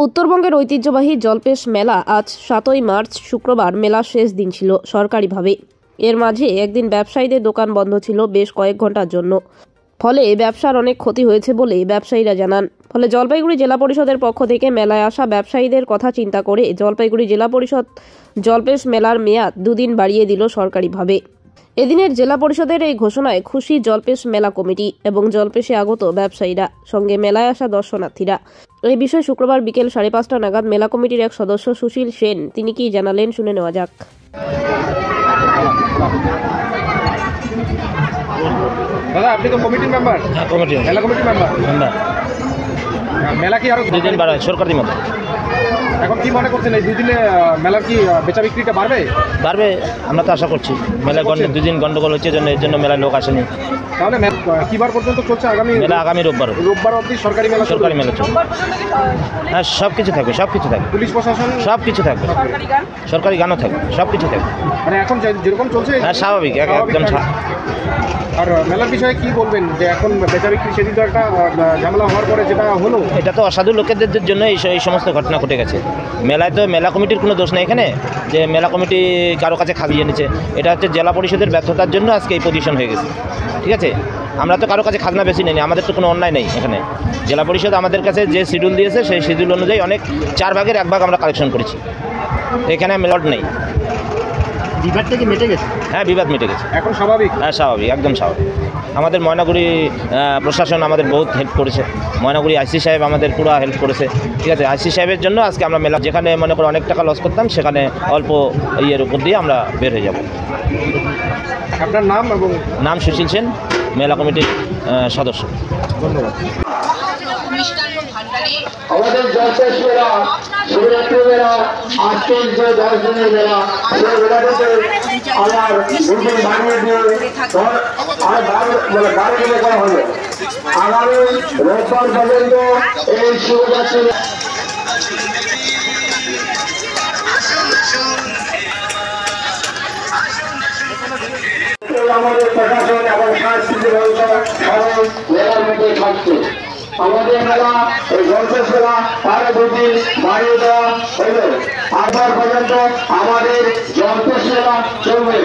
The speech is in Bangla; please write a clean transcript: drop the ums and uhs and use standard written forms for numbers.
উত্তরবঙ্গের ঐতিহ্যবাহী জলপেশ মেলা আজ ৭ই মার্চ শুক্রবার মেলার শেষ দিন ছিল সরকারিভাবে। এর মাঝে একদিন ব্যবসায়ীদের দোকান বন্ধ ছিল বেশ কয়েক ঘন্টার জন্য। ফলে ব্যবসার অনেক ক্ষতি হয়েছে বলে ব্যবসায়ীরা জানান। ফলে জলপাইগুড়ি জেলা পরিষদের পক্ষ থেকে মেলায় আসা ব্যবসায়ীদের কথা চিন্তা করে জলপাইগুড়ি জেলা পরিষদ জলপেশ মেলার মেয়াদ 2 দিন বাড়িয়ে দিল সরকারিভাবে। এদিনের জেলা পরিষদের এই ঘোষণায় খুশি জলপেশ মেলা কমিটি এবং জলপেশে আগত ব্যবসায়ীরা, সঙ্গে মেলায় আসা দর্শনার্থীরা। এই বিষয়ে শুক্রবার বিকেল 5:30 নাগাদ মেলা কমিটির এক সদস্য সুশীল সেন তিনি কি জানালেন শুনে নেওয়া যাক। দাদা, আপনি তো কমিটির মেম্বার? হ্যাঁ, কমিটি মেলা কমিটির মেম্বার। মেলা কি আরো 2 দিন বাড়ায় সরকারি মতো। এখন কি মনে করছেন এই 2 দিনে মেলার কি বেচা বিক্রিটা বাড়বে? বাড়বে, আমরা তো আশা করছি। মেলায় 2 দিন গন্ডগোল হচ্ছে এর জন্য মেলায় লোক আসেনি। তাহলে কি বার পর্যন্ত চলছে? মেলা আগামী রোববার অবধি সরকারি মেলা চলবে। হ্যাঁ, সব কিছু থাকবে। পুলিশ প্রশাসন সব কিছু থাকবে, সরকারি গানও থাকবে, সব কিছু থাকবে। মানে এখন যেরকম চলছে হ্যাঁ, স্বাভাবিক, একদম। আর মেলার বিষয়ে কি বলবেন যে এখন বেচা বিক্রি সেদিন তো একটা ঝামেলা হওয়ার পরে যেটা হলো, এটা তো অসাধু লোকেদের জন্য এই সমস্ত ঘটনা ঘটে গেছে। মেলায় তো মেলা কমিটির কোনো দোষ নেই এখানে, যে মেলা কমিটি কারো কাছে খাজিয়ে নিচ্ছে। এটা হচ্ছে জেলা পরিষদের ব্যর্থতার জন্য আজকে এই পজিশন হয়ে গেছে। ঠিক আছে, আমরা তো কারো কাছে খাজনা বেশি নেই, আমাদের তো কোনো অন্যায় নেই এখানে। জেলা পরিষদ আমাদের কাছে যে শিডিউল দিয়েছে সেই শিডিউল অনুযায়ী অনেক 4 ভাগের 1 ভাগ আমরা কালেকশন করেছি। এখানে মেলট নেই। বিবাদ থেকে মিটে গেছে? হ্যাঁ, বিবাদ মিটে গেছে, এখন স্বাভাবিক। হ্যাঁ, স্বাভাবিক, একদম স্বাভাবিক। আমাদের ময়নাগুড়ি প্রশাসন আমাদের বহুত হেল্প করেছে। ময়নাগুড়ি আইসি সাহেব আমাদের পুরো হেল্প করেছে। ঠিক আছে, আইসি সাহেবের জন্য আজকে আমরা মেলা, যেখানে মনে করো অনেক টাকা লস করতাম, সেখানে অল্প ইয়ের উপর দিয়ে আমরা বের হয়ে যাব। আপনার নাম? এবং নাম সুশীল সেন, মেলা কমিটির সদস্য। ধন্যবাদ। আমাদের জলপেশ মেলা, শিবরাত্রি মেলা, আজকের যে 10 দিনের মেলা, সেই মেলাটিতে আমার নতুন বানিয়ে দিয়ে আর 12 দিনে করা হলো। আগামী রোববার পর্যন্ত এই শিবরাত্রি আমাদের প্রশাসন এবং সাংস্কৃতিক সবাই মেলার মধ্যে থাকছে। আমাদের মেলা, এই জলপেশ মেলা আরো 2 দিন বাড়িয়ে দেওয়া হলো। 8বার পর্যন্ত আমাদের জলপেশ মেলা চলবে।